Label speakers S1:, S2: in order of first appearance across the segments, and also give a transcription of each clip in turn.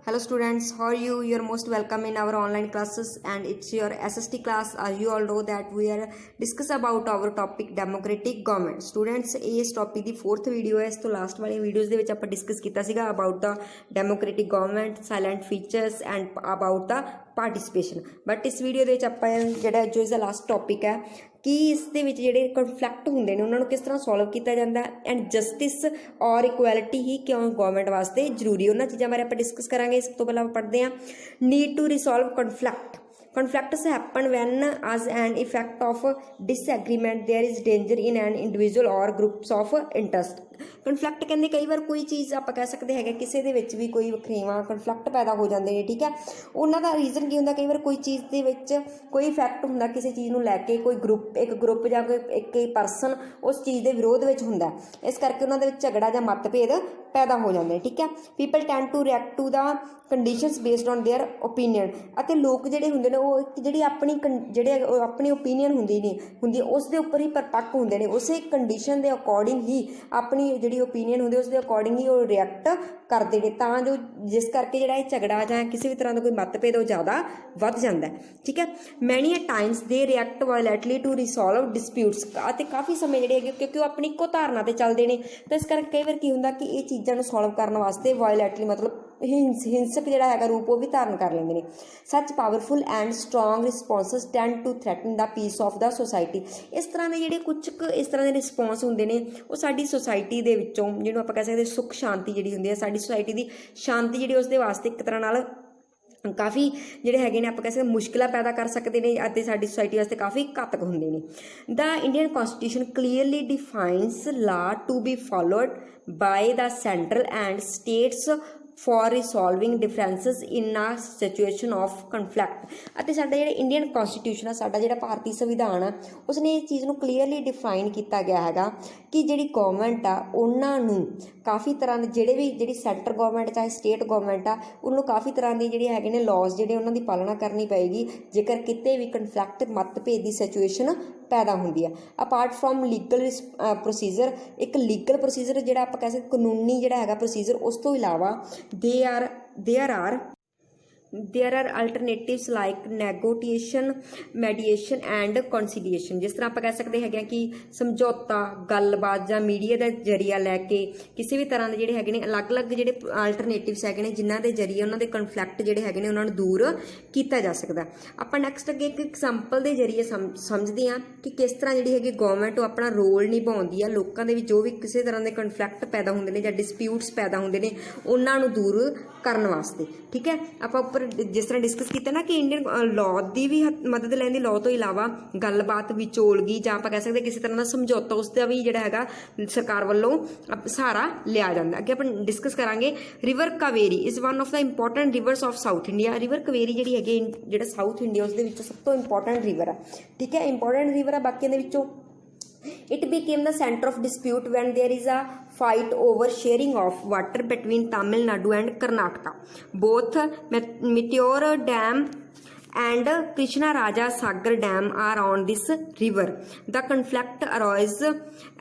S1: Hello students, how are you? You're most welcome in our online classes and it's your SST class. As you all know that we are discuss about our topic democratic government. Students, ਇਸ topic ਦੀ 4th video ਹੈ। ਇਸ ਤੋਂ last ਵਾਲੀ videos ਦੇ ਵਿੱਚ ਆਪਾਂ discuss ਕੀਤਾ ਸੀਗਾ about the democratic government, silent features and about the participation. But ਇਸ ਵੀਡੀਓ ਦੇ ਵਿੱਚ ਆਪਾਂ ਜਿਹੜਾ ਜੋ ਇਸ ਦਾ ਲਾਸਟ ਟੌਪਿਕ ਹੈ ਕਿ ਇਸ ਦੇ ਵਿੱਚ ਜਿਹੜੇ ਕਨਫਲਿਕਟ ਹੁੰਦੇ ਨੇ ਉਹਨਾਂ ਨੂੰ ਕਿਸ ਤਰ੍ਹਾਂ ਸੋਲਵ ਕੀਤਾ ਜਾਂਦਾ ਐਂਡ ਜਸਟਿਸ ਔਰ ਇਕੁਐਲਿਟੀ ਹੀ ਕਿਉਂ ਗਵਰਨਮੈਂਟ ਵਾਸਤੇ ਜ਼ਰੂਰੀ, ਉਹਨਾਂ ਚੀਜ਼ਾਂ ਬਾਰੇ ਆਪਾਂ ਡਿਸਕਸ ਕਰਾਂਗੇ। ਇਸ ਤੋਂ ਪਹਿਲਾਂ ਆਪਾਂ ਪੜ੍ਹਦੇ ਹਾਂ need to resolve conflict. Conflicts happen when, as an effect of disagreement, there is danger in an individual or groups of interest. Conflict ਕਹਿੰਦੇ ਕਈ ਵਾਰ ਕੋਈ ਚੀਜ਼ ਆਪਾਂ ਕਹਿ ਸਕਦੇ ਹੈਗੇ ਕਿਸੇ ਦੇ ਵਿੱਚ ਵੀ ਕੋਈ ਵਖਰੇਵਾਂ ਕਨਫਲਿਕਟ ਪੈਦਾ ਹੋ ਜਾਂਦੇ ਨੇ, ਠੀਕ ਹੈ। ਉਹਨਾਂ ਦਾ ਰੀਜ਼ਨ ਕੀ ਹੁੰਦਾ, ਕਈ ਵਾਰ ਕੋਈ ਚੀਜ਼ ਦੇ ਵਿੱਚ ਕੋਈ ਇਫੈਕਟ ਹੁੰਦਾ ਕਿਸੇ ਚੀਜ਼ ਨੂੰ ਲੈ ਕੇ, ਕੋਈ ਇੱਕ ਗਰੁੱਪ ਜਾਂ ਕੋਈ ਇੱਕ ਪਰਸਨ ਉਸ ਚੀਜ਼ ਦੇ ਵਿਰੋਧ ਵਿੱਚ ਹੁੰਦਾ, ਇਸ ਕਰਕੇ ਉਹਨਾਂ ਦੇ ਵਿੱਚ ਝਗੜਾ ਜਾਂ ਮਤਭੇਦ ਪੈਦਾ ਹੋ ਜਾਂਦੇ, ਠੀਕ ਹੈ। People tend to react to the conditions based on their opinion. ਅਤੇ ਲੋਕ ਜਿਹੜੇ ਹੁੰਦੇ ਨੇ ਉਹ ਜਿਹੜੀ ਆਪਣੀ ਓਪੀਨੀਅਨ ਹੁੰਦੀ ਉਸ ਦੇ ਉੱਪਰ ਹੀ ਪਰਪੱਕ ਹੁੰਦੇ ਨੇ, ਉਸੇ ਕੰਡੀਸ਼ਨ ਦੇ ਅਕੋਰਡਿੰਗ ਹੀ ਆਪਣੀ ਜਿਹੜੀ ਓਪੀਨੀਅਨ ਹੁੰਦੀ ਉਸ ਦੇ ਅਕੋਰਡਿੰਗ ਹੀ ਉਹ ਰਿਐਕਟ ਕਰਦੇ ਨੇ, ਤਾਂ ਜੋ ਜਿਸ ਕਰਕੇ ਜਿਹੜਾ ਇਹ ਝਗੜਾ ਜਾਂ ਕਿਸੇ ਵੀ ਤਰ੍ਹਾਂ ਦਾ ਕੋਈ ਮਤਭੇਦ ਉਹ ਜ਼ਿਆਦਾ ਵੱਧ ਜਾਂਦਾ, ਠੀਕ ਹੈ। ਮੈਨੀ ਅ ਟਾਈਮਸ ਦੇ ਰਿਐਕਟ ਵਾਇਲੈਂਟਲੀ ਟੂ ਰਿਸੋਲਵ ਡਿਸਪਿਊਟਸ। ਅਤੇ ਕਾਫੀ ਸਮੇਂ ਜਿਹੜੇ ਹੈਗੇ ਕਿਉਂਕਿ ਉਹ ਆਪਣੀ ਇੱਕੋ ਧਾਰਨਾ 'ਤੇ ਚੱਲਦੇ ਨੇ, ਤਾਂ ਇਸ ਕਰਕੇ ਕਈ ਵਾਰ ਕੀ ਹੁੰਦਾ ਕਿ ਇਹ ਚੀਜ਼ਾਂ ਨੂੰ ਸੋਲਵ ਕਰਨ ਵਾਸਤੇ ਵਾਇਲੈਂਟਲੀ ਮਤਲਬ ਹਿੰਸਕ ਜਿਹੜਾ ਹੈਗਾ ਰੂਪ ਉਹ ਵੀ ਧਾਰਨ ਕਰ ਲੈਂਦੇ ਨੇ। Such powerful and strong responses tend to threaten the peace of the society. ਇਸ ਤਰ੍ਹਾਂ ਦੇ ਜਿਹੜੇ ਕੁਝ ਕੁ ਇਸ ਤਰ੍ਹਾਂ ਦੇ ਰਿਸਪੋਂਸ ਹੁੰਦੇ ਨੇ ਉਹ ਸਾਡੀ ਸੋਸਾਇਟੀ ਦੇ ਵਿੱਚੋਂ ਜਿਹਨੂੰ ਆਪਾਂ ਕਹਿ ਸਕਦੇ ਸੁੱਖ ਸ਼ਾਂਤੀ ਜਿਹੜੀ ਹੁੰਦੀ ਹੈ, ਸਾਡੀ ਸੋਸਾਇਟੀ ਦੀ ਸ਼ਾਂਤੀ ਜਿਹੜੀ ਉਸ ਦੇ ਵਾਸਤੇ ਇੱਕ ਤਰ੍ਹਾਂ ਨਾਲ ਕਾਫੀ ਜਿਹੜੇ ਹੈਗੇ ਨੇ ਆਪਾਂ ਕਹਿ ਸਕਦੇ ਮੁਸ਼ਕਿਲਾਂ ਪੈਦਾ ਕਰ ਸਕਦੇ ਨੇ ਅਤੇ ਸਾਡੀ ਸੋਸਾਇਟੀ ਵਾਸਤੇ ਕਾਫੀ ਘਾਤਕ ਹੁੰਦੇ ਨੇ। The Indian constitution clearly defines law to be followed by the central and states for resolving differences in a situation of conflict. ਅਤੇ ਸਾਡਾ ਜਿਹੜਾ ਇੰਡੀਅਨ ਕਨਸਟੀਟਿਊਸ਼ਨ ਆ, ਸਾਡਾ ਜਿਹੜਾ ਭਾਰਤੀ ਸੰਵਿਧਾਨ ਆ, ਉਸਨੇ ਇਸ ਚੀਜ਼ ਨੂੰ ਕਲੀਅਰਲੀ ਡਿਫਾਈਨ ਕੀਤਾ ਗਿਆ ਹੈਗਾ ਕਿ ਜਿਹੜੀ ਗੌਰਮੈਂਟ ਆ ਉਹਨਾਂ ਨੂੰ ਕਾਫੀ ਤਰ੍ਹਾਂ ਦੇ ਜਿਹੜੀ ਸੈਂਟਰ ਗੌਰਮੈਂਟ ਚਾਹੇ ਸਟੇਟ ਗੌਰਮੈਂਟ ਆ ਉਹਨੂੰ ਕਾਫੀ ਤਰ੍ਹਾਂ ਦੇ ਜਿਹੜੇ ਹੈਗੇ ਨੇ ਲੌਜ਼ ਜਿਹੜੇ ਉਹਨਾਂ ਦੀ ਪਾਲਣਾ ਕਰਨੀ ਪਏਗੀ ਜੇਕਰ ਕਿਤੇ ਵੀ ਕਨਫਲਿਕਟ ਮਤਭੇਦ ਦੀ ਸਿਚੁਏਸ਼ਨ ਪੈਦਾ ਹੁੰਦੀ ਹੈ। ਅਪਾਰਟ ਫਰੋਮ ਲੀਗਲ ਪ੍ਰੋਸੀਜਰ, ਇੱਕ ਲੀਗਲ ਪ੍ਰੋਸੀਜਰ ਜਿਹੜਾ ਆਪਾਂ ਕਹਿ ਸਕਦੇ ਕਾਨੂੰਨੀ ਜਿਹੜਾ ਹੈਗਾ ਪ੍ਰੋਸੀਜਰ, ਉਸ ਤੋਂ ਇਲਾਵਾ there are alternatives like negotiation, mediation and conciliation। ਜਿਸ ਤਰ੍ਹਾਂ ਆਪਾਂ ਕਹਿ ਸਕਦੇ ਹੈਗੇ ਕਿ ਸਮਝੌਤਾ, ਗੱਲਬਾਤ ਜਾਂ ਮੀਡੀਆ ਦਾ ਜਰੀਆ ਲੈ ਕੇ ਕਿਸੇ ਵੀ ਤਰ੍ਹਾਂ ਦੇ ਜਿਹੜੇ ਹੈਗੇ ਨੇ ਅਲੱਗ-ਅਲੱਗ ਜਿਹੜੇ ਆਲਟਰਨੇਟਿਵਸ ਹੈਗੇ ਨੇ ਜਿਨ੍ਹਾਂ ਦੇ ਜਰੀਏ ਉਹਨਾਂ ਦੇ ਕਨਫਲਿਕਟ ਜਿਹੜੇ ਹੈਗੇ ਨੇ ਉਹਨਾਂ ਨੂੰ ਦੂਰ ਕੀਤਾ ਜਾ ਸਕਦਾ। ਆਪਾਂ ਨੈਕਸਟ ਅੱਗੇ ਇੱਕ ਐਗਜ਼ਾਮਪਲ ਦੇ ਜਰੀਏ ਸਮਝਦੇ ਹਾਂ ਕਿ ਕਿਸ ਤਰ੍ਹਾਂ ਜਿਹੜੀ ਹੈਗੀ ਗੌਰਮੈਂਟ ਉਹ ਆਪਣਾ ਰੋਲ ਨਿਭਾਉਂਦੀ ਆ ਲੋਕਾਂ ਦੇ ਵਿੱਚ ਜੋ ਵੀ ਕਿਸੇ ਤਰ੍ਹਾਂ ਦੇ ਕਨਫਲਿਕਟ ਪੈਦਾ ਹੁੰਦੇ ਨੇ ਜਾਂ ਡਿਸਪਿਊਟਸ ਪੈਦਾ ਹੁੰਦੇ ਨੇ ਉਹਨਾਂ ਨੂੰ ਦੂਰ ਕਰਨ ਵਾਸਤੇ, ਠੀਕ ਹੈ। ਆਪਾਂ ਉੱਪਰ ਜਿਸ ਤਰ੍ਹਾਂ ਡਿਸਕਸ ਕੀਤਾ ਨਾ ਕਿ ਇੰਡੀਅਨ ਲਾਅ ਦੀ ਵੀ ਮਦਦ ਲੈਣ ਦੀ, ਲਾਅ ਤੋਂ ਇਲਾਵਾ ਗੱਲਬਾਤ, ਵਿਚੋਲਗੀ ਜਾਂ ਆਪਾਂ ਕਹਿ ਸਕਦੇ ਕਿਸੇ ਤਰ੍ਹਾਂ ਦਾ ਸਮਝੌਤਾ ਉਸ ਦਾ ਵੀ ਜਿਹੜਾ ਹੈਗਾ ਸਰਕਾਰ ਵੱਲੋਂ ਸਹਾਰਾ ਲਿਆ ਜਾਂਦਾ। ਅੱਗੇ ਆਪਾਂ ਡਿਸਕਸ ਕਰਾਂਗੇ river Kaveri is one of the important reverse of south India. River Kaveri ਜਿਹੜੀ ਹੈਗੀ ਜਿਹੜਾ ਸਾਊਥ ਇੰਡੀਆ ਉਸ ਦੇ ਵਿੱਚੋਂ ਸਭ ਤੋਂ ਇੰਪੋਰਟੈਂਟ ਰਿਵਰ ਆ, ਠੀਕ ਹੈ, ਇੰਪੋਰਟੈਂਟ ਰਿਵਰ ਆ ਬਾਕੀਆਂ ਦੇ ਵਿੱਚੋਂ। It became the center of dispute when there is a fight over sharing of water between Tamil Nadu and Karnataka. Both Meteor Dam and Krishna Raja Sagar Dam are on this river. The conflict arose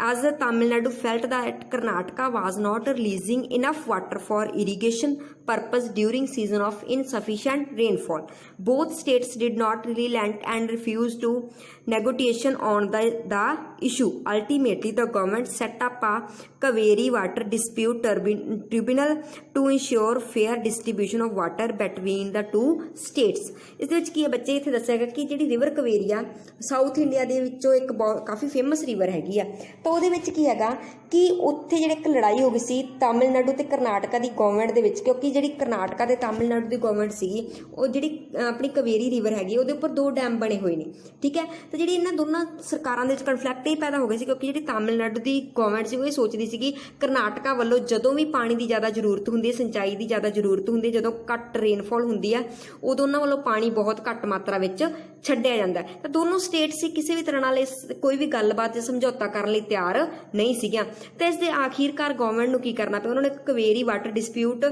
S1: as Tamil Nadu felt that Karnataka was not releasing enough water for irrigation purpose during season of insufficient rainfall. Both states did not relent and refused to negotiation on the issue. Ultimately, the government set up a Kaveri Water Dispute Tribunal to ensure fair distribution of water between the two states. ਇਸ ਦੇ ਵਿੱਚ ਕੀ ਹੈ ਬੱਚੇ, ਇੱਥੇ ਦੱਸਿਆ ਗਿਆ ਕਿ ਜਿਹੜੀ ਰਿਵਰ ਕਵੇਰੀ ਆ ਸਾਊਥ ਇੰਡੀਆ ਦੇ ਵਿੱਚੋਂ ਇੱਕ ਕਾਫੀ ਫੇਮਸ ਰਿਵਰ ਹੈਗੀ ਆ, ਤਾਂ ਉਹਦੇ ਵਿੱਚ ਕੀ ਹੈਗਾ ਕਿ ਉੱਥੇ ਜਿਹੜੇ ਇੱਕ ਲੜਾਈ ਹੋ ਗਈ ਸੀ ਤਾਮਿਲਨਾਡੂ ਤੇ ਕਰਨਾਟਕਾ ਦੀ ਗਵਰਨਮੈਂਟ ਦੇ ਵਿੱਚ, ਕਿਉਂਕਿ ਜਿਹੜੀ ਕਰਨਾਟਕਾ ਤੇ ਤਾਮਿਲਨਾਡੂ ਦੀ ਗਵਰਨਮੈਂਟ ਸੀਗੀ ਉਹ ਜਿਹੜੀ ਆਪਣੀ ਕਵੇਰੀ ਰਿਵਰ ਹੈਗੀ ਉਹਦੇ ਉੱਪਰ 2 ਡੈਮ ਬਣੇ ਹੋਏ ਨੇ, ਠੀਕ ਹੈ। ਤਾਂ ਜਿਹੜੀ ਇਹਨਾਂ ਦੋਨਾਂ ਸਰਕਾਰਾਂ ਦੇ ਵਿੱਚ ਕਨਫਲਿਕਟ ਹੀ ਪੈਦਾ ਹੋ ਗਏ ਸੀ ਕਿਉਂਕਿ ਜਿਹੜੀ ਤਾਮਿਲਨਾਡੂ ਦੀ ਗਵਰਨਮੈਂਟ ਸੀ ਉਹ ਇਹ ਸੋਚਦੀ ਸੀਗੀ ਕਰਨਾਟਕਾ ਵੱਲੋਂ ਜਦੋਂ ਵੀ ਪਾਣੀ ਦੀ ਜ਼ਿਆਦਾ ਜ਼ਰੂਰਤ ਹੁੰਦੀ ਹੈ, ਸਿੰਚਾਈ ਦੀ ਜ਼ਿਆਦਾ ਜ਼ਰੂਰਤ ਹੁੰਦੀ ਹੈ, ਜਦੋਂ ਘੱਟ ਰੇਨਫਾਲ ਹੁੰਦੀ ਹੈ ਉਦੋਂ ਉਹਨਾਂ ਵੱਲੋਂ ਪਾਣੀ ਬਹੁਤ ਘੱਟ ਮਾਤਰਾ ਵਿੱਚ ਛੱਡਿਆ ਜਾਂਦਾ। ਤਾਂ ਦੋਨੋਂ ਸਟੇਟ ਸੀ ਕਿਸੇ ਵੀ ਤਰ੍ਹਾਂ ਨਾਲ ਕੋਈ ਵੀ ਗੱਲਬਾਤ ਜਾਂ ਸਮਝੌਤਾ ਕਰਨ ਲਈ ਤਿਆਰ ਨਹੀਂ ਸੀਗੀਆਂ। ਤਾਂ ਇਸ ਦੇ ਆਖਿਰਕਾਰ ਗਵਰਨਮੈਂਟ ਨੂੰ ਕੀ ਕਰਨਾ ਪਿਆ, ਉਹਨਾਂ ਨੇ ਕਵੇਰੀ ਵਾਟਰ ਡਿਸਪਿਊਟ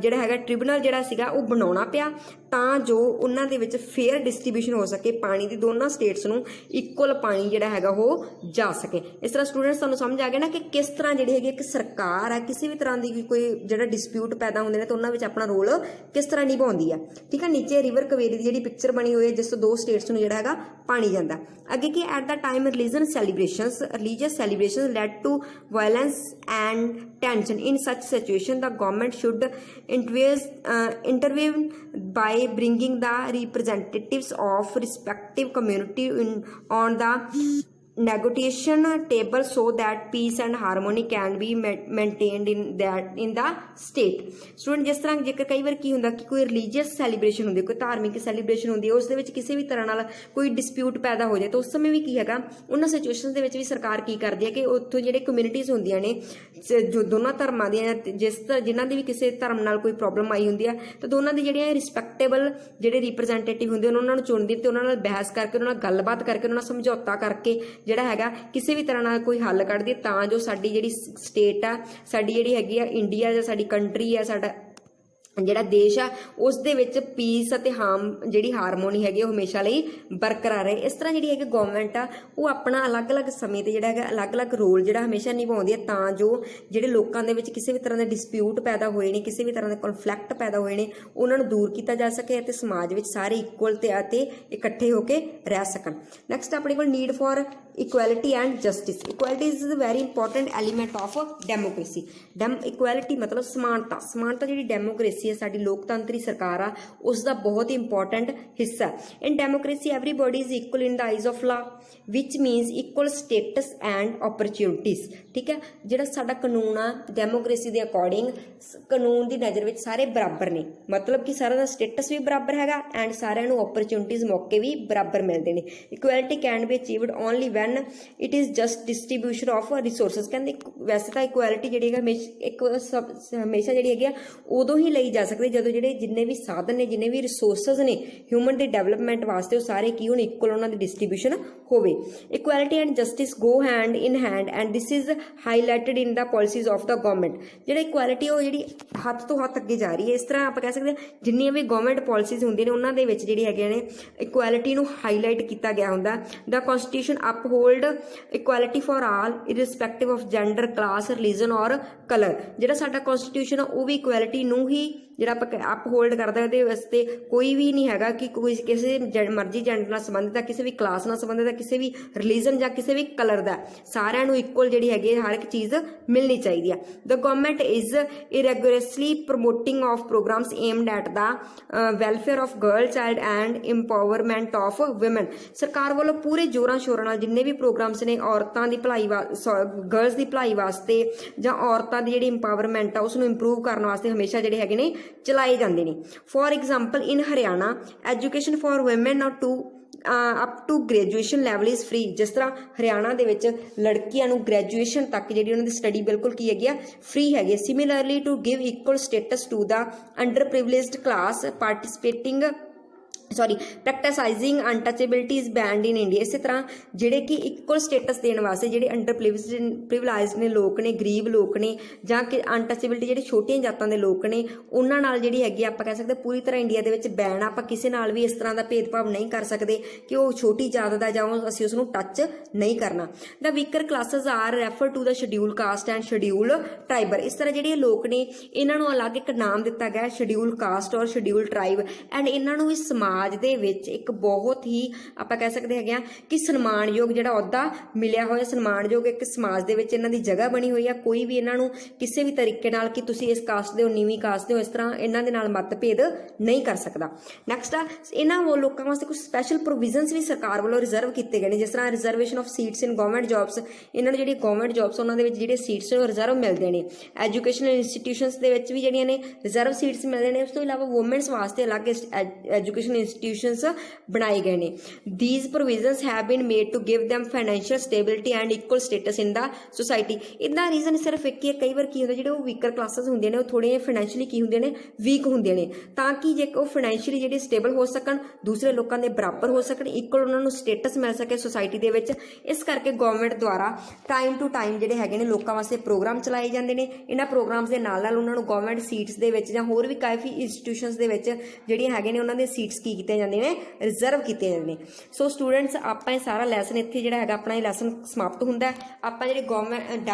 S1: ਜਿਹੜਾ ਹੈਗਾ ਟ੍ਰਿਬਿਊਨਲ ਜਿਹੜਾ ਸੀਗਾ ਉਹ ਬਣਾਉਣਾ ਪਿਆ ਤਾਂ ਜੋ ਉਹਨਾਂ ਦੇ ਵਿੱਚ ਫੇਅਰ ਡਿਸਟ੍ਰੀਬਿਊਸ਼ਨ ਹੋ ਸਕੇ, ਪਾਣੀ ਦੀ ਦੋਨਾਂ ਸਟੇਟਸ ਨੂੰ ਇਕੁਅਲ ਪਾਣੀ ਜਿਹੜਾ ਹੈਗਾ ਉਹ ਜਾ ਸਕੇ। ਇਸ ਤਰ੍ਹਾਂ ਸਟੂਡੈਂਟਸ ਤੁਹਾਨੂੰ ਸਮਝ ਆ ਗਿਆ ਨਾ ਕਿ ਕਿਸ ਤਰ੍ਹਾਂ ਜਿਹੜੀ ਹੈਗੀ ਇੱਕ ਸਰਕਾਰ ਹੈ ਕਿਸੇ ਵੀ ਤਰ੍ਹਾਂ ਦੀ ਕੋਈ ਜਿਹੜਾ ਡਿਸਪਿਊਟ ਪੈਦਾ ਹੁੰਦੇ ਨੇ ਤਾਂ ਉਹਨਾਂ ਵਿੱਚ ਆਪਣਾ ਰੋਲ ਕਿਸ ਤਰ੍ਹਾਂ ਨਿਭਾਉਂਦੀ ਹੈ। ਠੀਕ ਹੈ, ਨੀਚੇ ਰਿਵਰ ਕਾਵੇਰੀ ਦੀ ਜਿਹੜੀ ਪਿਕਚਰ ਬਣੀ ਹੋਈ ਹੈ ਜਿਸ ਤੋਂ ਦੋ ਸਟੇਟਸ ਨੂੰ ਜਿਹੜਾ ਹੈਗਾ ਪਾਣੀ ਜਾਂਦਾ। ਅੱਗੇ ਕੀ, at the time religious celebrations led to violence and tension. In such situation the government should intervene by bringing the representatives of respective community on the negotiation table so that peace and harmony can be maintained in the state. Student जिस तरह जेकर कई बार की ਹੁੰਦਾ कि कोई religious celebration ਹੁੰਦੀ, ਕੋਈ ਧਾਰਮਿਕ ਸੈਲੀਬ੍ਰੇਸ਼ਨ ਹੁੰਦੀ ਹੈ, ਉਸ ਦੇ ਵਿੱਚ ਕਿਸੇ ਵੀ ਤਰ੍ਹਾਂ ਨਾਲ ਕੋਈ ਡਿਸਪਿਊਟ ਪੈਦਾ ਹੋ ਜਾਏ ਤਾਂ ਉਸ ਸਮੇਂ ਵੀ ਕੀ ਹੈਗਾ ਉਹਨਾਂ ਸਿਚੁਏਸ਼ਨਸ ਦੇ ਵਿੱਚ ਵੀ ਸਰਕਾਰ ਕੀ ਕਰਦੀ ਹੈ ਕਿ ਉੱਥੋਂ ਜਿਹੜੇ ਕਮਿਊਨਿਟੀਜ਼ ਹੁੰਦੀਆਂ ਨੇ ਜੋ ਦੋਨਾਂ ਧਰਮਾਂ ਦੀਆਂ ਜਿਨ੍ਹਾਂ ਦੀ ਵੀ ਕਿਸੇ ਧਰਮ ਨਾਲ ਕੋਈ ਪ੍ਰੋਬਲਮ ਆਈ ਹੁੰਦੀ ਹੈ ਤਾਂ ਦੋਨਾਂ ਦੇ ਜਿਹੜੇ ਰਿਸਪੈਕਟੇਬਲ ਜਿਹੜੇ ਰਿਪਰੈਜ਼ੈਂਟੇਟਿਵ ਹੁੰਦੇ ਉਹਨਾਂ ਨੂੰ ਚੁਣਦੀ ਤੇ ਉਹਨਾਂ ਨਾਲ ਬਹਿਸ ਕਰਕੇ ਉਹਨਾਂ ਨਾਲ ਗੱਲਬਾਤ ਕਰਕੇ ਉਹਨਾਂ ਨਾਲ ਸਮਝੌਤਾ ਕਰਕੇ ਜਿਹੜਾ ਹੈਗਾ ਕਿਸੇ ਵੀ ਤਰ੍ਹਾਂ ਨਾਲ ਕੋਈ ਹੱਲ ਕੱਢਦੀ ਤਾਂ ਜੋ ਸਾਡੀ ਜਿਹੜੀ ਸਟੇਟ ਆ, ਸਾਡੀ ਜਿਹੜੀ ਹੈਗੀ ਆ ਇੰਡੀਆ ਜਾਂ ਸਾਡੀ ਕੰਟਰੀ ਆ, ਸਾਡਾ ਜਿਹੜਾ ਦੇਸ਼ ਆ ਉਸ ਦੇ ਵਿੱਚ ਪੀਸ ਅਤੇ ਜਿਹੜੀ ਹਾਰਮੋਨੀ ਹੈਗੀ ਉਹ ਹਮੇਸ਼ਾ ਲਈ ਬਰਕਰਾਰ ਰਹੇ। ਇਸ ਤਰ੍ਹਾਂ ਜਿਹੜੀ ਹੈਗੀ ਗਵਰਨਮੈਂਟ ਆ ਉਹ ਆਪਣਾ ਅਲੱਗ-ਅਲੱਗ ਸਮੇਂ ਤੇ ਜਿਹੜਾ ਹੈਗਾ ਅਲੱਗ-ਅਲੱਗ ਰੋਲ ਜਿਹੜਾ ਹਮੇਸ਼ਾ ਨਿਭਾਉਂਦੀ ਹੈ ਤਾਂ ਜੋ ਜਿਹੜੇ ਲੋਕਾਂ ਦੇ ਵਿੱਚ ਕਿਸੇ ਵੀ ਤਰ੍ਹਾਂ ਦੇ ਡਿਸਪਿਊਟ ਪੈਦਾ ਹੋਏ ਨੇ, ਕਿਸੇ ਵੀ ਤਰ੍ਹਾਂ ਦੇ ਕਨਫਲਿਕਟ ਪੈਦਾ ਹੋਏ ਨੇ, ਉਹਨਾਂ ਨੂੰ ਦੂਰ ਕੀਤਾ ਜਾ ਸਕੇ ਅਤੇ ਸਮਾਜ ਵਿੱਚ ਸਾਰੇ ਇਕੁਅਲ ਅਤੇ ਇਕੱਠੇ ਹੋ ਕੇ ਰਹਿ ਸਕਣ। ਨੈਕਸਟ ਆਪਣੇ ਕੋਲ need for equality and justice. Equality is a very important element of democracy. Equality ਮਤਲਬ ਸਮਾਨਤਾ ਜਿਹੜੀ ਡੈਮੋਕ੍ਰੇਸੀ ਹੈ ਸਾਡੀ ਲੋਕਤੰਤਰੀ ਸਰਕਾਰ ਆ ਉਸ ਦਾ ਬਹੁਤ ਹੀ ਇੰਪੋਰਟੈਂਟ ਹਿੱਸਾ। In democracy everybody is equal in the eyes of law which means equal status and opportunities. ਠੀਕ ਹੈ, ਜਿਹੜਾ ਸਾਡਾ ਕਾਨੂੰਨ ਆ ਡੈਮੋਕ੍ਰੇਸੀ ਦੇ ਅਕੋਰਡਿੰਗ ਕਾਨੂੰਨ ਦੀ ਨਜ਼ਰ ਵਿੱਚ ਸਾਰੇ ਬਰਾਬਰ ਨੇ, ਮਤਲਬ ਕਿ ਸਾਰਿਆਂ ਦਾ ਸਟੇਟਸ ਵੀ ਬਰਾਬਰ ਹੈਗਾ ਐਂਡ ਸਾਰਿਆਂ ਨੂੰ ਓਪਰਚੁਨਿਟੀਜ਼ ਮੌਕੇ ਵੀ ਬਰਾਬਰ ਮਿਲਦੇ ਨੇ। Equality can be achieved only when it is just distribution of resources. ਕਹਿੰਦੇ ਵੈਸੇ ਤਾਂ ਇਕੁਐਲਿਟੀ ਜਿਹੜੀ ਹੈਗਾ ਹਮੇਸ਼ਾ ਜਿਹੜੀ ਹੈਗੀ ਆ ਉਦੋਂ ਹੀ ਲਈ ਜਾ ਸਕਦੇ ਜਦੋਂ ਜਿਹੜੇ ਜਿੰਨੇ ਵੀ ਸਾਧਨ ਨੇ, ਜਿੰਨੇ ਵੀ ਰਿਸੋਰਸਿਸ ਨੇ ਹਿਊਮਨ ਦੇ ਡਿਵੈਲਪਮੈਂਟ ਵਾਸਤੇ ਉਹ ਸਾਰੇ ਕੀ ਹੋਣ, ਇਕੁਅਲ ਉਹਨਾਂ ਦੀ ਡਿਸਟ੍ਰੀਬਿਊਸ਼ਨ ਹੋਵੇ। Equality and justice go hand in hand and this is highlighted in the policies of the government. ਜਿਹੜਾ ਇਕੁਐਲਿਟੀ ਉਹ ਜਿਹੜੀ ਹੱਥ ਤੋਂ ਹੱਥ ਅੱਗੇ ਜਾ ਰਹੀ ਹੈ। ਇਸ ਤਰ੍ਹਾਂ ਆਪਾਂ ਕਹਿ ਸਕਦੇ ਹਾਂ ਜਿੰਨੀਆਂ ਵੀ ਗਵਰਨਮੈਂਟ ਪਾਲਿਸੀਜ਼ ਹੁੰਦੀਆਂ ਨੇ ਉਹਨਾਂ ਦੇ ਵਿੱਚ ਜਿਹੜੀ ਹੈਗੀਆਂ ਨੇ ਇਕੁਐਲਿਟੀ ਨੂੰ ਹਾਈਲਾਈਟ ਕੀਤਾ ਗਿਆ ਹੁੰਦਾ। The constitution uphold equality for all irrespective of gender, class, religion or colour. ਜਿਹੜਾ ਸਾਡਾ ਕਨਸਟੀਟਿਊਸ਼ਨ ਆ ਉਹ ਵੀ ਇਕੁਐਲਿਟੀ ਨੂੰ ਹੀ ਜਿਹੜਾ ਆਪਾਂ ਅਪਹੋਲਡ ਕਰਦਾ ਉਹਦੇ ਵਾਸਤੇ ਕੋਈ ਵੀ ਨਹੀਂ ਹੈਗਾ ਕਿ ਕੋਈ ਕਿਸੇ ਮਰਜ਼ੀ ਜੈਂਡਰ ਨਾਲ ਸੰਬੰਧਿਤ ਹੈ, ਕਿਸੇ ਵੀ ਕਲਾਸ ਨਾਲ ਸੰਬੰਧਿਤ ਹੈ, ਕਿਸੇ ਵੀ ਰਿਲੀਜਨ ਜਾਂ ਕਿਸੇ ਵੀ ਕਲਰ ਦਾ, ਸਾਰਿਆਂ ਨੂੰ ਇਕੁਅਲ ਜਿਹੜੀ ਹੈਗੀ ਹਰ ਇੱਕ ਚੀਜ਼ ਮਿਲਣੀ ਚਾਹੀਦੀ ਹੈ। The government is irregularly promoting of programmes aimed at the welfare of girl child and empowerment of woman. ਸਰਕਾਰ ਵੱਲੋਂ ਪੂਰੇ ਜ਼ੋਰਾਂ ਸ਼ੋਰਾਂ ਨਾਲ ਜਿੰਨੇ ਵੀ ਪ੍ਰੋਗਰਾਮਸ ਨੇ ਔਰਤਾਂ ਦੀ ਭਲਾਈ ਗਰਲਸ ਦੀ ਭਲਾਈ ਵਾਸਤੇ ਜਾਂ ਔਰਤਾਂ ਦੀ ਜਿਹੜੀ ਇੰਪਾਵਰਮੈਂਟ ਆ ਉਸ ਨੂੰ ਇੰਪਰੂਵ ਕਰਨ ਵਾਸਤੇ ਹਮੇਸ਼ਾ ਜਿਹੜੇ ਹੈਗੇ ਨੇ ਚਲਾਏ ਜਾਂਦੇ ਨੇ। For example in Haryana education for women up to graduation level is free. ਜਿਸ ਤਰ੍ਹਾਂ ਹਰਿਆਣਾ ਦੇ ਵਿੱਚ ਲੜਕੀਆਂ ਨੂੰ ਗ੍ਰੈਜੂਏਸ਼ਨ ਤੱਕ ਜਿਹੜੀ ਉਹਨਾਂ ਦੀ ਸਟੱਡੀ ਬਿਲਕੁਲ ਕੀ ਹੈਗੀ ਆ, ਫ੍ਰੀ ਹੈਗੀ। Similarly to give equal status to the underprivileged class practising untouchability is banned in India. ਇਸੇ ਤਰ੍ਹਾਂ ਜਿਹੜੇ ਕਿ ਇਕੁਅਲ ਸਟੇਟਸ ਦੇਣ ਵਾਸਤੇ ਜਿਹੜੇ ਅੰਡਰ ਪ੍ਰਿਵਿਲਾਈਜ਼ਡ ਨੇ ਲੋਕ ਨੇ, ਗਰੀਬ ਲੋਕ ਨੇ ਜਾਂ ਕਿ ਅਨਟਚੇਬਿਲਿਟੀ ਜਿਹੜੇ ਛੋਟੀਆਂ ਜਾਤਾਂ ਦੇ ਲੋਕ ਨੇ ਉਹਨਾਂ ਨਾਲ ਜਿਹੜੀ ਹੈਗੀ ਆਪਾਂ ਕਹਿ ਸਕਦੇ ਪੂਰੀ ਤਰ੍ਹਾਂ ਇੰਡੀਆ ਦੇ ਵਿੱਚ ਬੈਨ। ਆਪਾਂ ਕਿਸੇ ਨਾਲ ਵੀ ਇਸ ਤਰ੍ਹਾਂ ਦਾ ਭੇਦਭਾਵ ਨਹੀਂ ਕਰ ਸਕਦੇ ਕਿ ਉਹ ਛੋਟੀ ਜਾਤ ਦਾ ਜਾਂ ਅਸੀਂ ਉਸ ਨੂੰ ਟੱਚ ਨਹੀਂ ਕਰਨਾ। The weaker classes are refer to the schedule caste and schedule tribal. ਇਸ ਤਰ੍ਹਾਂ ਜਿਹੜੇ ਲੋਕ ਨੇ ਇਹਨਾਂ ਨੂੰ ਅਲੱਗ ਇੱਕ ਨਾਮ ਦਿੱਤਾ ਗਿਆ ਸ਼ਡਿਊਲ ਕਾਸਟ ਔਰ ਸ਼ਡਿਊਲ ਟ੍ਰਾਈਬ ਐਂਡ ਇਹਨਾਂ ਨੂੰ ਵੀ ਸਮਾਜ ਦੇ ਵਿੱਚ ਇੱਕ ਬਹੁਤ ਹੀ ਆਪਾਂ ਕਹਿ ਸਕਦੇ ਹੈਗੇ ਆ ਕਿ ਸਨਮਾਨਯੋਗ ਜਿਹੜਾ ਅਹੁਦਾ ਮਿਲਿਆ ਹੋਇਆ, ਸਨਮਾਨਯੋਗ ਇੱਕ ਸਮਾਜ ਦੇ ਵਿੱਚ ਇਹਨਾਂ ਦੀ ਜਗ੍ਹਾ ਬਣੀ ਹੋਈ ਆ। ਕੋਈ ਵੀ ਇਹਨਾਂ ਨੂੰ ਕਿਸੇ ਵੀ ਤਰੀਕੇ ਨਾਲ ਕਿ ਤੁਸੀਂ ਇਸ ਕਾਸਟ ਦੇ ਹੋ, ਨੀਵੀਂ ਕਾਸਟ ਦੇ ਹੋ, ਇਸ ਤਰ੍ਹਾਂ ਇਹਨਾਂ ਦੇ ਨਾਲ ਮਤਭੇਦ ਨਹੀਂ ਕਰ ਸਕਦਾ। ਨੈਕਸਟ ਆ ਇਹਨਾਂ ਲੋਕਾਂ ਵਾਸਤੇ ਕੁਝ ਸਪੈਸ਼ਲ ਪ੍ਰੋਵੀਜ਼ਨਸ ਵੀ ਸਰਕਾਰ ਵੱਲੋਂ ਰਿਜ਼ਰਵ ਕੀਤੇ ਗਏ ਨੇ। ਜਿਸ ਤਰ੍ਹਾਂ reservation of seats in government jobs, ਇਹਨਾਂ ਨੂੰ ਜਿਹੜੀ ਗਵਰਨਮੈਂਟ ਜੌਬਸ ਉਹਨਾਂ ਦੇ ਵਿੱਚ ਜਿਹੜੇ ਸੀਟਸ ਨੇ ਰਿਜ਼ਰਵ ਮਿਲਦੇ ਨੇ। ਐਜੂਕੇਸ਼ਨਲ ਇੰਸਟੀਟਿਊਸ਼ਨਸ ਦੇ ਵਿੱਚ ਵੀ ਜਿਹੜੀਆਂ ਨੇ ਰਿਜ਼ਰਵ ਸੀਟਸ ਮਿਲਦੇ ਨੇ। ਉਸ ਤੋਂ ਇਲਾਵਾ ਵੂਮੈਨਸ ਵਾਸਤੇ ਅਲੱਗ ਐਜੂਕੇਸ਼ਨ ਇੰਸਟੀਟਿਊਸ਼ਨਸ ਬਣਾਏ ਗਏ ਨੇ। These provisions have been made to give them financial stability and equal status in the society. ਇਹਦਾ ਰੀਜ਼ਨ ਸਿਰਫ ਇੱਕ ਹੀ ਹੈ, ਕਈ ਵਾਰ ਕੀ ਹੁੰਦਾ ਜਿਹੜੇ ਉਹ ਵੀਕਰ ਕਲਾਸਿਸ ਹੁੰਦੀਆਂ ਨੇ ਉਹ ਥੋੜ੍ਹੇ ਫਾਈਨੈਂਸ਼ੀਅਲੀ ਕੀ ਹੁੰਦੇ ਨੇ, ਵੀਕ ਹੁੰਦੇ ਨੇ, ਤਾਂ ਕਿ ਜੇ ਉਹ ਫਾਈਨੈਂਸ਼ੀਅਲੀ ਜਿਹੜੇ ਸਟੇਬਲ ਹੋ ਸਕਣ, ਦੂਸਰੇ ਲੋਕਾਂ ਦੇ ਬਰਾਬਰ ਹੋ ਸਕਣ, ਇਕੁਅਲ ਉਹਨਾਂ ਨੂੰ ਸਟੇਟਸ ਮਿਲ ਸਕੇ ਸੋਸਾਇਟੀ ਦੇ ਵਿੱਚ। ਇਸ ਕਰਕੇ ਗਵਰਨਮੈਂਟ ਦੁਆਰਾ ਟਾਈਮ ਟੂ ਟਾਈਮ ਜਿਹੜੇ ਹੈਗੇ ਨੇ ਲੋਕਾਂ ਵਾਸਤੇ ਪ੍ਰੋਗਰਾਮ ਚਲਾਏ ਜਾਂਦੇ ਨੇ। ਇਹਨਾਂ ਪ੍ਰੋਗਰਾਮਸ ਦੇ ਨਾਲ ਨਾਲ ਉਹਨਾਂ ਨੂੰ ਗਵਰਨਮੈਂਟ ਸੀਟਸ ਦੇ ਵਿੱਚ ਜਾਂ ਹੋਰ ਵੀ ਕਾਫੀ ਇੰਸਟੀਟਿਊਸ਼ਨਸ ਦੇ ਵਿੱਚ ਜਿਹੜੀਆਂ ਹੈਗੇ ਨੇ ਉਹਨਾਂ ਦੇ ਸੀਟਸ ਕੀ ਕੀਤੀਆਂ ਜਾਂਦੀਆਂ ਨੇ, ਰਿਜ਼ਰਵ ਕੀਤੀਆਂ ਜਾਂਦੀਆਂ ਨੇ। ਸੋ ਸਟੂਡੈਂਟਸ ਆਪਾਂ ਇਹ ਸਾਰਾ ਲੈਸਨ ਇੱਥੇ ਜਿਹੜਾ ਹੈਗਾ ਆਪਣਾ ਇਹ ਲੈਸਨ ਸਮਾਪਤ ਹੁੰਦਾ। ਆਪਾਂ ਜਿਹੜੇ ਗਵਰਨਮੈਂਟ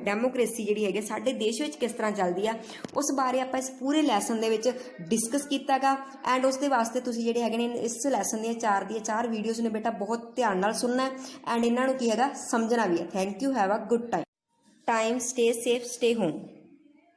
S1: ਡੈਮੋਕ੍ਰੇਸੀ ਜਿਹੜੀ ਹੈਗੀ ਸਾਡੇ ਦੇਸ਼ ਵਿੱਚ ਕਿਸ ਤਰ੍ਹਾਂ ਚੱਲਦੀ ਆ ਉਸ ਬਾਰੇ ਆਪਾਂ ਇਸ ਪੂਰੇ ਲੈਸਨ ਦੇ ਵਿੱਚ ਡਿਸਕਸ ਕੀਤਾ ਗਾ। ਐਂਡ ਉਸ ਦੇ ਵਾਸਤੇ ਤੁਸੀਂ ਜਿਹੜੇ ਹੈਗੇ ਨੇ ਇਸ ਲੈਸਨ ਦੀਆਂ ਚਾਰ ਵੀਡੀਓਜ਼ ਨੇ ਬੇਟਾ ਬਹੁਤ ਧਿਆਨ ਨਾਲ ਸੁਣਨਾ ਐਂਡ ਇਹਨਾਂ ਨੂੰ ਕੀ ਹੈਗਾ ਸਮਝਣਾ ਵੀ ਹੈ। Thank you, have a good time. Stay safe, stay home.